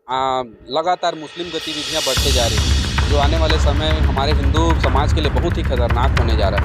लगातार मुस्लिम गतिविधियां बढ़ते जा रही हैं, जो आने वाले समय में हमारे हिंदू समाज के लिए बहुत ही खतरनाक होने जा रहा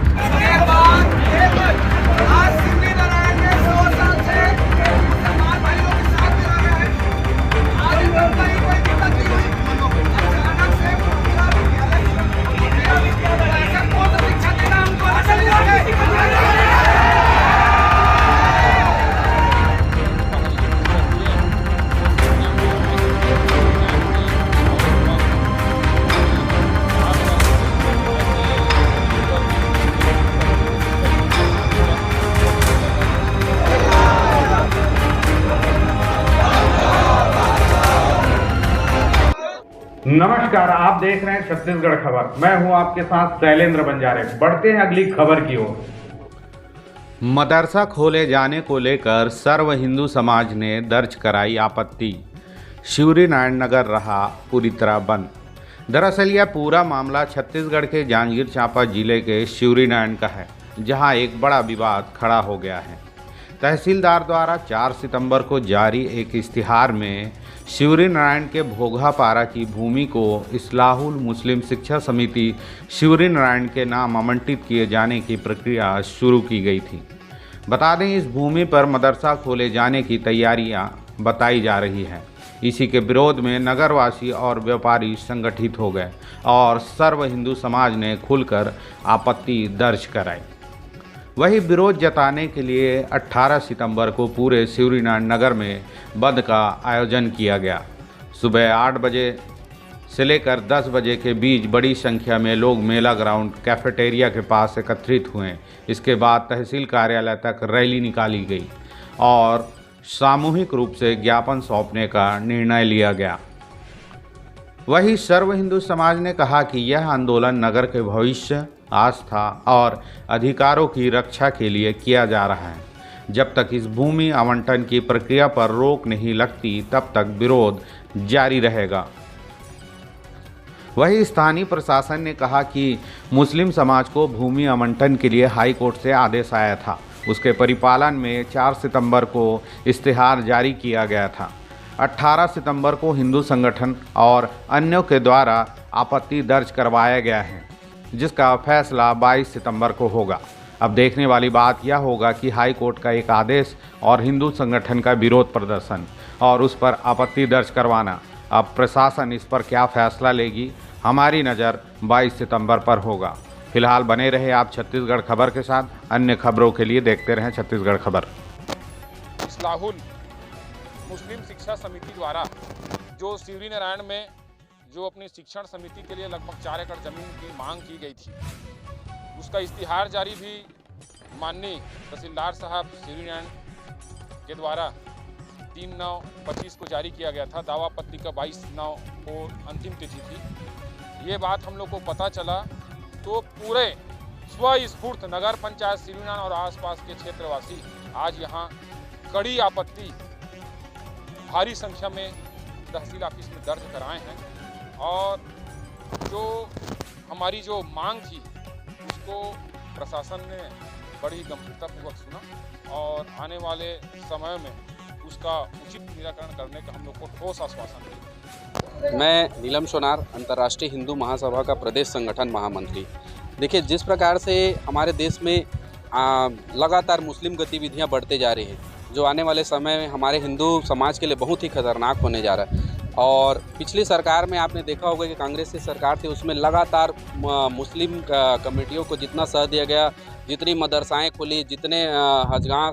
नमस्कार, आप देख रहे हैं छत्तीसगढ़ खबर। मैं हूं आपके साथ शैलेंद्र बंजारे। बढ़ते हैं अगली खबर की ओर। मदरसा खोले जाने को लेकर सर्व हिंदू समाज ने दर्ज कराई आपत्ति। शिवरी नारायण नगर रहा पूरी तरह बंद। दरअसल यह पूरा मामला छत्तीसगढ़ के जांजगीर चांपा जिले के शिवरी नारायण का है, जहां एक बड़ा विवाद खड़ा हो गया है। तहसीलदार द्वारा 4 सितंबर को जारी एक इश्तिहार में शिवरी नारायण के भोगापारा की भूमि को इस्लाहुल मुस्लिम शिक्षा समिति शिवरी नारायण के नाम आवंटित किए जाने की प्रक्रिया शुरू की गई थी। बता दें, इस भूमि पर मदरसा खोले जाने की तैयारियां बताई जा रही हैं। इसी के विरोध में नगरवासी और व्यापारी संगठित हो गए और सर्व हिंदू समाज ने खुलकर आपत्ति दर्ज कराई। वही विरोध जताने के लिए 18 सितंबर को पूरे शिवरी नारायण नगर में बंद का आयोजन किया गया। सुबह 8 बजे से लेकर 10 बजे के बीच बड़ी संख्या में लोग मेला ग्राउंड कैफेटेरिया के पास एकत्रित हुए। इसके बाद तहसील कार्यालय तक रैली निकाली गई और सामूहिक रूप से ज्ञापन सौंपने का निर्णय लिया गया। वही सर्व हिंदू समाज ने कहा कि यह आंदोलन नगर के भविष्य, आस्था और अधिकारों की रक्षा के लिए किया जा रहा है। जब तक इस भूमि आवंटन की प्रक्रिया पर रोक नहीं लगती, तब तक विरोध जारी रहेगा। वही स्थानीय प्रशासन ने कहा कि मुस्लिम समाज को भूमि आवंटन के लिए हाई कोर्ट से आदेश आया था। उसके परिपालन में 4 सितंबर को इश्तिहार जारी किया गया था। 18 सितंबर को हिंदू संगठन और अन्यों के द्वारा आपत्ति दर्ज करवाया गया है, जिसका फैसला 22 सितंबर को होगा। अब देखने वाली बात यह होगा कि हाई कोर्ट का एक आदेश और हिंदू संगठन का विरोध प्रदर्शन और उस पर आपत्ति दर्ज करवाना, अब प्रशासन इस पर क्या फैसला लेगी, हमारी नज़र 22 सितंबर पर होगा। फिलहाल बने रहे आप छत्तीसगढ़ खबर के साथ। अन्य खबरों के लिए देखते रहें छत्तीसगढ़ खबर। इस्लाहुल मुस्लिम शिक्षा समिति द्वारा जो शिवरी नारायण में जो अपनी शिक्षण समिति के लिए लगभग 4 एकड़ जमीन की मांग की गई थी, उसका इश्तिहार जारी भी माननीय तहसीलदार साहब शिवरी नारायण के द्वारा 3/9/25 को जारी किया गया था। दावा आपत्ति का 22/9 को अंतिम तिथि थी। ये बात हम लोग को पता चला तो पूरे स्वस्फूर्त नगर पंचायत शिवरी नारायण और आसपास के क्षेत्रवासी आज यहाँ कड़ी आपत्ति भारी संख्या में तहसील ऑफिस में दर्ज कराए हैं और जो हमारी जो मांग थी उसको प्रशासन ने बड़ी गंभीरतापूर्वक सुना और आने वाले समय में उसका उचित निराकरण करने का हम लोग को ठोस आश्वासन दिया। मैं नीलम सोनार, अंतर्राष्ट्रीय हिंदू महासभा का प्रदेश संगठन महामंत्री। देखिए, जिस प्रकार से हमारे देश में लगातार मुस्लिम गतिविधियां बढ़ते जा रही हैं, जो आने वाले समय में हमारे हिंदू समाज के लिए बहुत ही खतरनाक होने जा रहा है। और पिछली सरकार में आपने देखा होगा कि कांग्रेस की सरकार थी, उसमें लगातार मुस्लिम कमेटियों को जितना सह दिया गया, जितनी मदरसाएं खुली, जितने हजगाह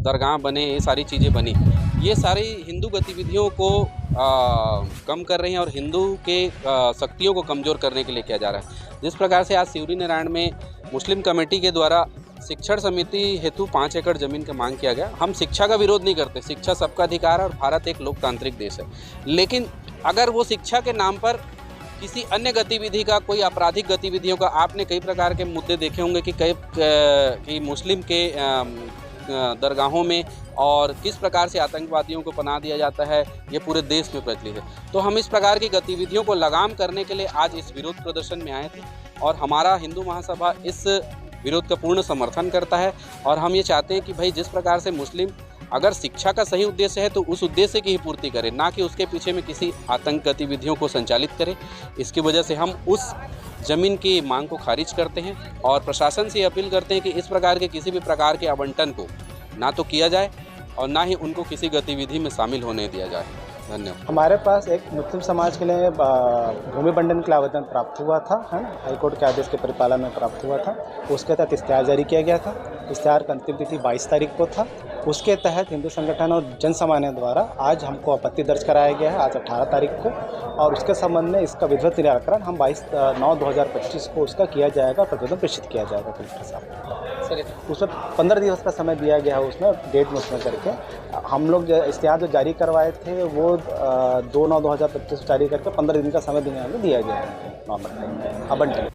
दरगाह बने, ये सारी चीज़ें बनी, ये सारी हिंदू गतिविधियों को कम कर रही हैं और हिंदू के शक्तियों को कमज़ोर करने के लिए किया जा रहा है। जिस प्रकार से आज शिवरी नारायण में मुस्लिम कमेटी के द्वारा शिक्षण समिति हेतु 5 एकड़ ज़मीन का मांग किया गया। हम शिक्षा का विरोध नहीं करते, शिक्षा सबका अधिकार है और भारत एक लोकतांत्रिक देश है। लेकिन अगर वो शिक्षा के नाम पर किसी अन्य गतिविधि का, कोई आपराधिक गतिविधियों का, आपने कई प्रकार के मुद्दे देखे होंगे कि मुस्लिम के दरगाहों में और किस प्रकार से आतंकवादियों को पनाह दिया जाता है, ये पूरे देश में प्रचलित है। तो हम इस प्रकार की गतिविधियों को लगाम करने के लिए आज इस विरोध प्रदर्शन में आए थे और हमारा हिंदू महासभा इस विरोध का पूर्ण समर्थन करता है। और हम ये चाहते हैं कि भाई, जिस प्रकार से मुस्लिम अगर शिक्षा का सही उद्देश्य है तो उस उद्देश्य की ही पूर्ति करें, ना कि उसके पीछे में किसी आतंक गतिविधियों को संचालित करें। इसकी वजह से हम उस ज़मीन की मांग को खारिज करते हैं और प्रशासन से अपील करते हैं कि इस प्रकार के किसी भी प्रकार के आवंटन को ना तो किया जाए और ना ही उनको किसी गतिविधि में शामिल होने दिया जाए। धन्यवाद। हमारे पास एक मुस्लिम समाज के लिए भूमि बंटन के लिए आवेदन प्राप्त हुआ था, है ना, हाईकोर्ट के आदेश के परिपालन में प्राप्त हुआ था। उसके तहत इश्तिहार जारी किया गया था। इश्तिहार का अंतिम तिथि 22 तारीख को था। उसके तहत हिंदू संगठन और जन सामान्य द्वारा आज हमको आपत्ति दर्ज कराया गया है, आज 18 तारीख को, और उसके संबंध में इसका विधिवत निराकरण हम 22/9/2025 को उसका किया जाएगा, प्रतिवेदन प्रेषित किया जाएगा कलेक्टर साहब। उसमें 15 दिवस का समय दिया गया है, उसमें डेट में उसमें करके हम लोग इश्तिहार जो जारी करवाए थे वो 2/9/2025 जारी करके 15 दिन का समय दिया गया है आवंटन।